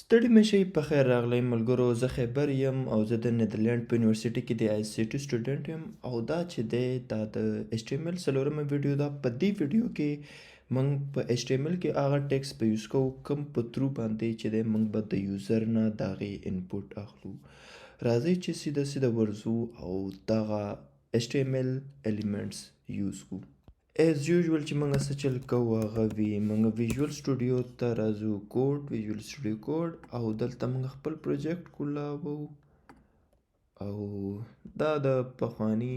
ستړي مشئ په خیر راغلی ملګرو، زه خیبر یم او زه د نیدرلینډ په یونیورسيټي کې د ICT سټوډنټ یم او دا چې دی دا د HTML څلورمه ویډیو ده. په دې ویډیو کې موږ په HTML کې هغه ټیکس په یوز کوو کوم په ترو باندې چې دی موږ به د یوزر نه د هغې انپوټ اخلو. راځئ چې سیده ورځو او دغه HTML الیمنټس یوز کړو. ایز یوزول چې موږ څه چل کوو هغه وي موږ ویژوال سټوډیو ته راځو، ویژوال سټوډیو کوډ او دلته موږ خپل پروجیکټ کولاوو او دا د پخواني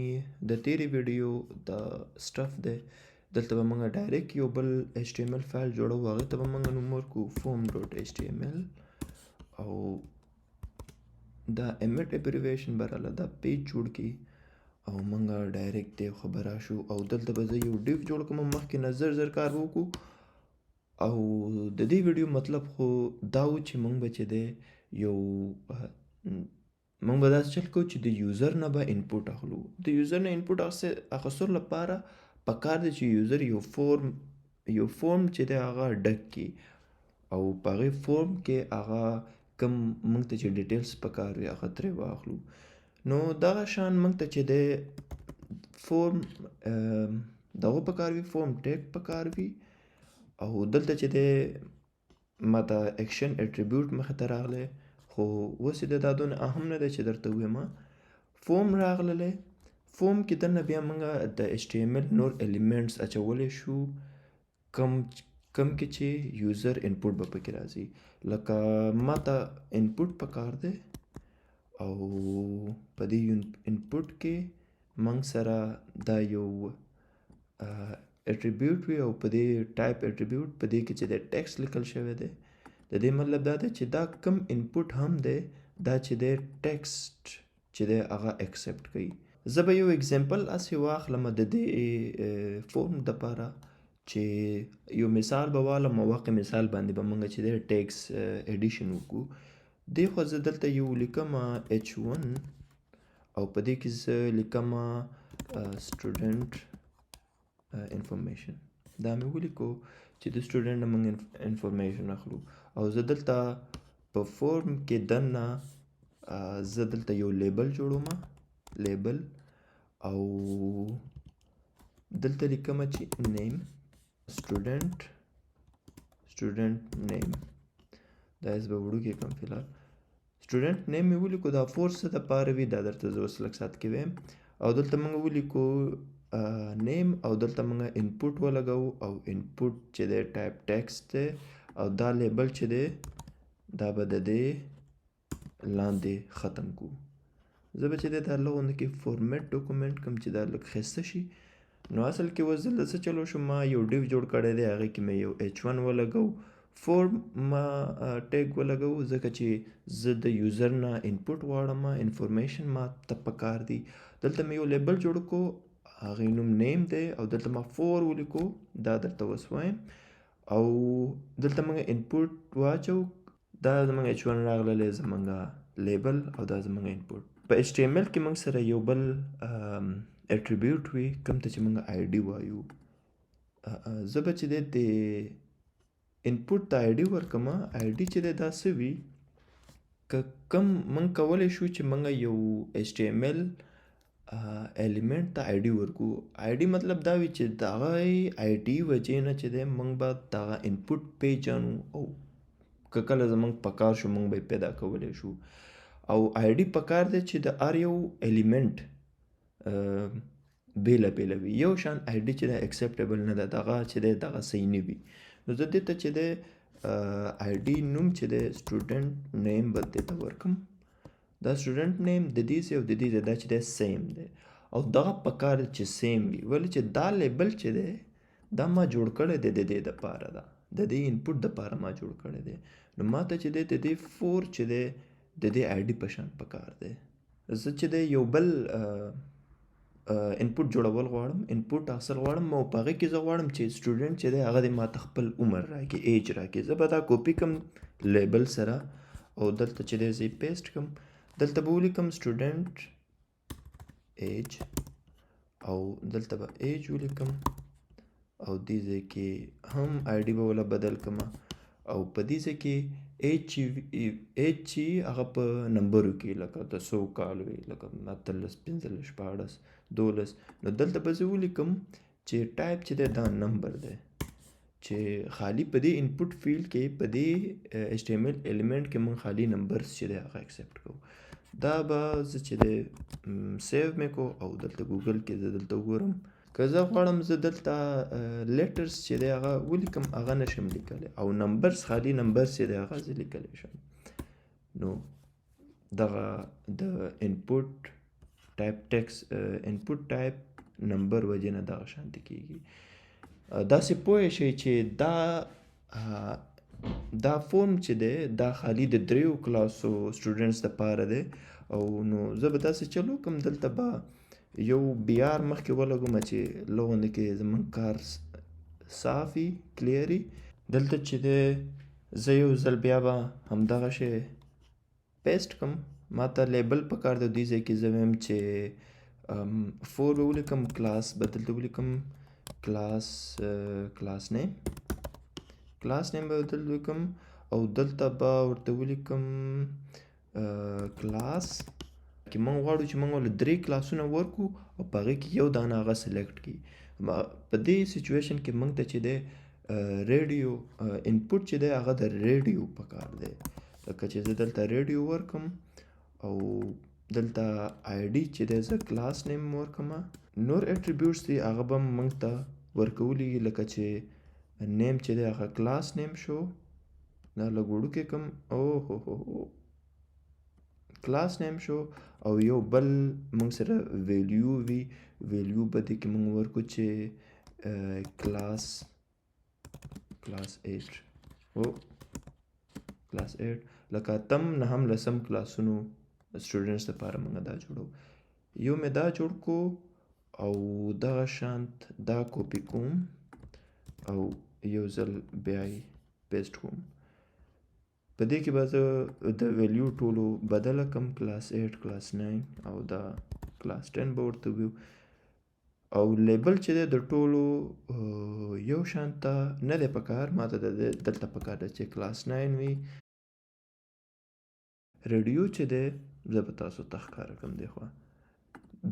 د تیرې ویډیو د سټف دی. دلته به موږ ډایرکټ یو بل HTML فایل جوړو، هغې ته به موږ نوم ورکړو form.html او دا emit abbreviation به راله دا پیج جوړ کړي او موږ ډایرکټ دی خبر راشو او دلته به زه یو ډیو جوړ کوم. مخکې نه زر کار وکړو او د دې ویډیو مطلب خو دا و چې موږ به چې دی موږ به داسې چل کوو چې د یوزر نه به انپوټ اخلو. د یوزر نه انپوټ اخیستلو لپاره پکار دی چې یوزر یو فورم چې دی هغه ډک کړي او په هغې فورم کې هغه کوم موږ ته چې ډیټیلز پکار وي هغه ترې واخلو. نو دغه شان موږ ته چې دی فورم دغه پکار وي، فورم ټیګ پکار وي او دلته چې دی ما ته اکشن اټریبیوټ مخې ته راغلی خو اوس یې دا دونه اهم نه دی چې درته ووایم. فورم راغلی، فورم کې دننه بیا موږ د HTML نور الیمنټس اچولی شو کم کې چې یوزر انپوټ به پکې راځي. لکه ما ته انپوټ پکار دی او په دې انپوټ کې موږ سره دا یو اټریبیوټ وي او په دې ټایپ اټریبیوټ په دې کې چې د ټیکسټ لیکل شوی دی. د دې مطلب دا دی چې دا کم انپوټ هم دی دا چې د ټیکسټ چې دی هغه اکسپټ کوي. زه به یو اگزامپل هسې واخلم د دې فورم دپاره چې یو مثال به والم او هغې مثال باندې به موږ چې دی ټیکس ایډیشن وکړو. دې خو زه دلته یو لیکم H1 او په دې کې زه لیکم سټوډنټ انفارمیشن. دا مې ولیکو چې د سټوډنټ نه موږ انفارمیشن اخلو او زه دلته په فورم کې دننه زه دلته یو لیبل جوړوم، لیبل او دلته لیکم چې نیم سټوډنټ نیم دا به وړوکی کړم فلحال. سټوډنټ نیم مې ولیکو، دا فور څه دپاره وي دا درته زه اوس لږ ساعت کې وایم او دلته موږ ولیکو نیم او دلته موږ انپوټ ولګوو او انپوټ چې دی ټایپ ټیکسټ دی او دا لیبل چې دی دا به د دې لاندې ختم کړو. زه به چې دی دا لغونه کې فورمیټ ډاکومنټ کوم چې دا لږ ښایسته شي. نو اصل کې اوس دلته څه چلو شو، ما یو ډیو جوړ کړی دی هغې کې مې یو H1 ولګو، فورم ما ټیګ ولګو ځکه چې زه د یوزر نه انپوټ غواړم، انفارمیشن ما ته پکار دی. دلته مې یو لیبل جوړ کړو هغې نوم نیم دی او دلته ما فور ولیکو دا درته اوس وایم او دلته موږ انپوټ واچو. دا زموږ H1 راغلی زموږ لیبل او دا زموږ انپوټ. په HTML کې موږ سره یو بل اټریبیوټ وي کوم ته چې موږ ID وایو. زه به چې دی د انپوټ ته ID ورکړم. ID چې دی دا څه وي که کوم موږ کولی شو چې موږ یو HTML الیمنټ ته ID ورکړو. ID مطلب دا وي چې د هغه ID وجې نه چې دی موږ به دغه انپوټ پیژنو او که کله زموږ پکار شو موږ به یې پیدا کولی شو او ID پکار دی چې د هر یو الیمنټ بیله وي. یو شان ID چې دی اکسپټیبل نه ده، دغه چې دی دغه صحیح نه وي. نو زه دې ته چې دی ID نوم چې دی سټوډنټ نیم به دې ته ورکړم. دا سټوډنټ نیم د دې ځای او د دې ځای دا چې دی سیم دی او دغه پکار دی چې سیم وي، ولې چې دا لیبل چې دی دا ما جوړ کړی دی د دې دپاره، ده د دې انپوټ دپاره ما جوړ کړی دی. نو ما ته چې دی د دې فور چې دی د دې ID په شان پکار دی. زه چې دی یو بل انپوټ جوړول غواړم، انپوټ اخیستل غواړم او په هغې کې زه غواړم چې سټوډنټ چې دی هغه دې ما ته خپل عمر راکړي، ایج راکړي. زه به دا کاپي کړم لیبل سره او دلته چې دی زه یې پیسټ کړم. دلته به ولیکم سټوډنټ ایج او دلته به ایج ولیکم او دې ځای کې هم ID به وله بدل کړم او په دې ځای کې ایج چې هغه په نمبرو کې لکه د 100 کال وي، لکه 13 15 14 12. نو دلته به زه ولیکم چې ټایپ چې دی دا نمبر دی، چې خالی په دې انپوټ فیلډ کې په دې HTML الیمنٹ کې مونږ خالی نمبرز چې دی هغه اکسپټ کوو. دا به زه چې دی سیو مې کو او دلته ګوګل کې زه دلته وګورم. که زه غواړم زه دلته لیټرز چې دی هغه ولیکم هغه نشم لیکلی، او نمبرز خالی نمبرز چې دی هغه زه لیکلی شم. نو دغه د انپوټ ټایپ ټیکس انپوټ ټایپ نمبر وجې نه دغه شانتې کېږي. داسې پوه شئ چې دا فورم چې دی دا خالی د 3 کلاسو سټوډنټس دپاره دی. او نو زه به داسې چل وکړم، دلته به یو BR مخکې ولګوم چې لغونده کې زمونږ کار صاف وي، کلیر وي. دلته چې دی زه یو ځل بیا به همدغه شی پیسټ کړم. ما ته لیبل پکار دی، دې ځای کې زه ویم چې 4 به ولیکم، کلاس به دلته ولیکم، کلاس نیم به دلته ولیکم، او دلته به ورته ولیکم کلاس کې موږ غواړو چې موږ له 3 کلاسونه ورکو او په هغې کې یو دانه هغه سلیکټ کړي. په دې سچویشن کې موږ ته چې دی ریډیو انپوټ چې دی هغه د ریډیو پکار دی. لکه چې زه دلته ریډیو ورکم او دلته آی ډي چې دی زه کلاس نیم ورکم. نور اټریبیوټس دي هغه به موږ ته ورکولی، لکه چې نیم چې دی هغه کلاس نیم شو. دا لږ وړوکی کم، کلاس نیم شو. او یو بل موږ سره ویلیو وي، ویلیو به دې کې موږ ورکو چې کلاس 8 لکه 8 9 10 کلاسونو سټوډنټس دپاره موږ دا جوړو. یو مې دا جوړ کو او دغه شانت دا کاپي کوم او یو ځل بیا یې پیسټ کوم. په دې کې به زه د ویلیو ټولو بدله کم، کلاس 8 کلاس 9 او دا کلاس 10 به ورته ویو. او لیبل چې دی د ټولو یو شانته نه دی پکار، ما ته دلته پکار دی چې کلاس 9 وي. ریډیو چې دی زه به تاسو ته ښکاره کړم دی خوا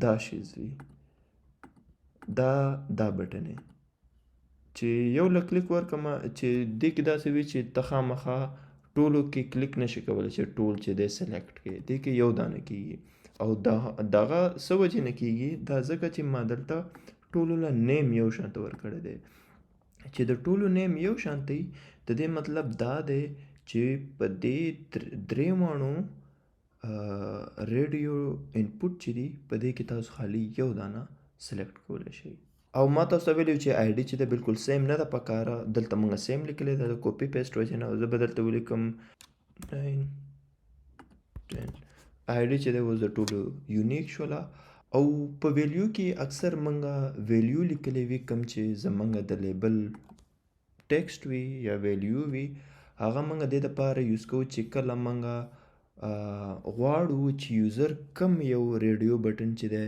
دا شیز وي، دا بټن دی چې یو له کلیک ورکړم چې دې کې داسې وي چې ته خامخا ټولو کې کلیک نشي کولی چې ټول چې دی سلیکټ کړي، دې کې یو دانه کېږي. او دغه څه وجې نه کېږي؟ دا ځکه چې ما دلته ټولو له نیم یو شانته ورکړی دی. چې د ټولو نیم یو شانته وي د دې مطلب دا دی چې په دې 3 واړو ریډیو انپوټ چې دي په دې کې تاسو خالی یو دانه سلیکټ کولی شئ. او ما تاسو ته ویلي چې آی ډي چې ده بالکل سیم نه ده پکاره، دلته موږ سیم لیکلی ده د کاپي پیسټ وجې نه. زه به دلته ولیکم 9 10. آی ډي چې ده اوس د ټولو یونیک شوله. او په ویلیو کې اکثر موږ ویلیو لیکلی وي کوم چې زموږ د لیبل ټیکسټ وي یا ویلیو وي، هغه موږ دې دپاره یوز کوو چې کله موږ غواړو چې یوزر کم یو ریډیو بټن چې دی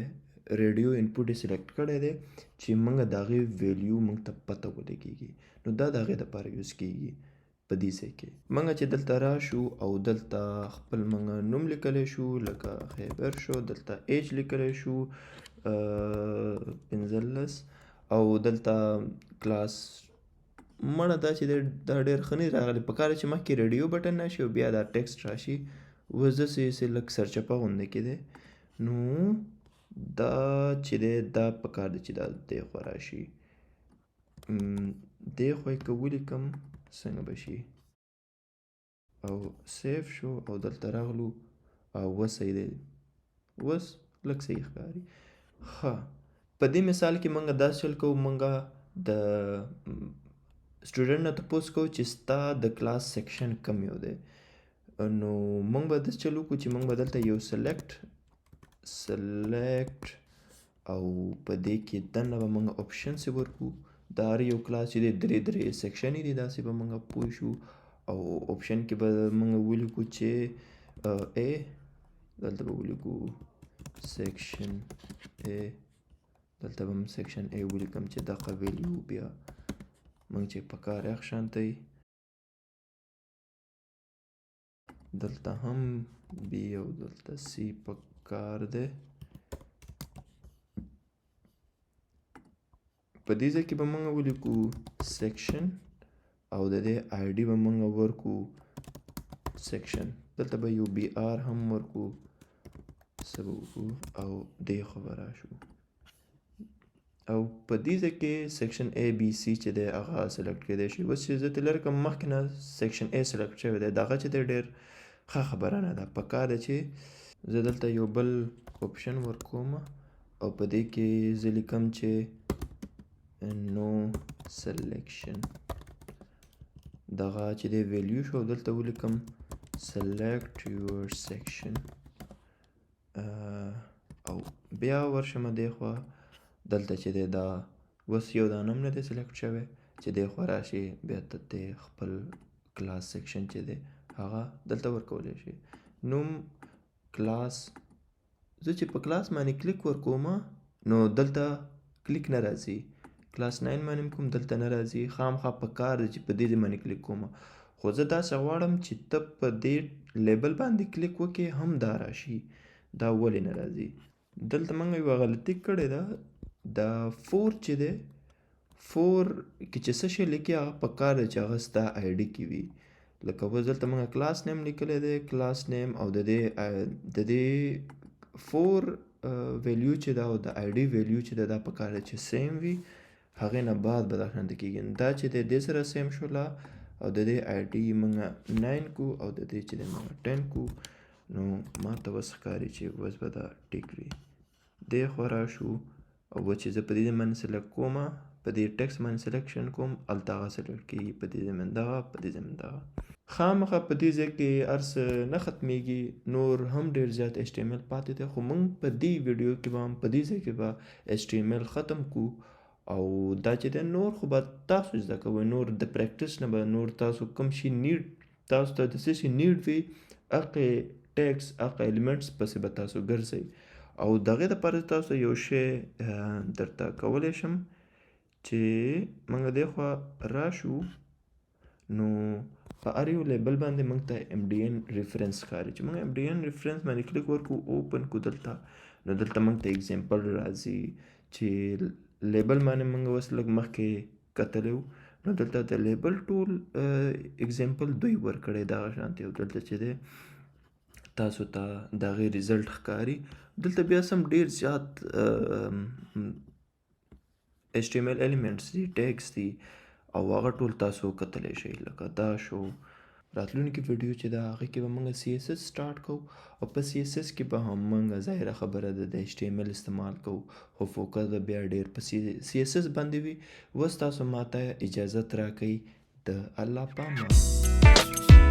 ریډیو انپوټ یې سلیکټ کړی دی چې موږ د هغې ویلیو موږ ته پته ولګېږي. نو دا د هغې دپاره یوز کېږي. په دې ځای کې موږ چې دلته راشو او دلته خپل موږ نوم لیکلی شو لکه خیبر شو، دلته ایج لیکلی شو 15 او دلته کلاس مړه دا چې دا ډېر ښه نه راغلی. په کار چې مخکې ریډیو بټن راشي او بیا دا ټیکسټ راشي، اوس داسې لږ سرچپه غوندې کې دی. نو دا چې دی دا په کار دی چې دا دې خوا راشي، دې خوا یې که ولیکم څنګه به شي. او سیف شو او دلته راغلو او اوس صحیح دی، اوس لږ صحیح ښکاري. ښه، په دې مثال کې موږ داسې چل کوو، موږ د سټوډنټ نه تپوس کوو چې ستا د کلاس سیکشن کم یو دی. نو موږ به داسې چل وکړو چې موږ به دلته یو سلیکټ او په دې کې دننه به موږ اپشنز ورکړو. د هر یو کلاس چې دی 3 سیکشنې دي، داسې به موږ پوه شو. او اپشن کې به موږ ولیکو چې A، دلته به ولیکو سیکشن A، دلته به سیکشن A ولیکم چې دغه ویلیو بیا موږ چې په کار یې شانته وي دلته هم بی او دلته سی پکار دی. په دې ځای کې به موږ ولیکو سیکشن او د دې آی ډي به موږ ورکو سیکشن. دلته به یو بی آر هم ورکو څه به وکړو او دې خوا به راشو او په دې ځای کې سیکشن A B C چې دی هغه سلیکټ کېدای شي. اوس چې زه تلر کوم مخکې نه سیکشن A سلیکټ شوی دی دغه چې دی ډېر ښه خبره نه ده. پکار ده چې زه دلته یو بل اپشن ورکوم او په دې کې زه لیکم چې نو سلیکشن دغه چې دی ویلیو شو دلته ولیکم select your section او بیا ورشم دې خوا دلته چې دی دا اوس یو دانه هم نه دی سلیکټ شوی چې دې خوا راشي بیا ته خپل کلاس سیکشن چې دی هغه دلته ورکولی شي. نوم کلاس زه چې په کلاس باندې کلیک ورکوم نو دلته کلیک نه راځي. کلاس 9 باندې کوم دلته نه راځي. خامخا په کار دی چې په دې باندې کلیک کوم خو زه داسې غواړم چې ته په دې لیبل باندې کلیک وکې هم دا راشي. دا ولې نه راځي؟ دلته موږ یوه غلطي کړې ده. دا 4 چې دی 4 کې چې څه شی لیکي هغه په کار دی چې هغه ستا آی ډي کې وي. لکه اوس دلته موږ کلاس نیم لیکلی دی کلاس نیم او د دې 4 ویلیو چې ده او د آی ډي ویلیو چې ده دا په کار دی چې سیم وي. هغې نه بعد به دا شانته کېږي. دا چې دی دې سره سیم شوله او د دې آی ډي موږ 9 کو او د دې چې دی موږ 10 کو نو ما ته اوس ښکاري چې اوس به دا ټیک وي. دې خوا راشو او چې زه په دې باندې سلیکټ کوم په دې ټیکس باندې سلیکشن کوم هلته هغه سلیکټ کېږي په دې ځای باندې دغه په دې ځای باندې دغه. خامخا په دې ځای کې هر څه نه ختمیږي. نور هم ډېر زیات HTML پاتې دی خو موږ په دې ویډیو کې به هم په دې ځای کې به HTML ختم کو او دا چې دی نور خو به تاسو زده کوئ. نور د پریکټس نه به نور تاسو کوم شي نیډ تاسو ته د څه شي نیډ وي هغې ټیکس هغه ایلیمنټس پسې به تاسو ګرځئ او د هغې دپاره تاسو یو شی درته کولی شم چې موږ دې خوا راشو نو په هر یو لیبل باندې موږ ته MDN ریفرنس ښکاري. چې موږ MDN ریفرنس باندې کلیک ورکو اوپن کو دلته نو دلته موږ ته اگزامپل راځي چې لیبل باندې موږ اوس لږ مخکې کتلی وو نو دلته د لیبل ټول اگزامپل دوی ورکړی دغه شانتې او دلته چې دی تاسو ته د هغې ریزلټ ښکاري. دلته بیا سم ډېر زیات HTML ایلیمنټس دي ټیګس دي او هغه ټول تاسو کتلی شئ. لکه دا شو راتلونکي ویډیو چې ده هغې کې به موږ CSS سټارټ کوو او په CSS کې به هم موږ ظاهره خبره ده د HTML استعمال کوو خو فوکس به بیا ډېر په CSS باندې وي. اوس تاسو ما ته اجازت راکئ. د الله پامان.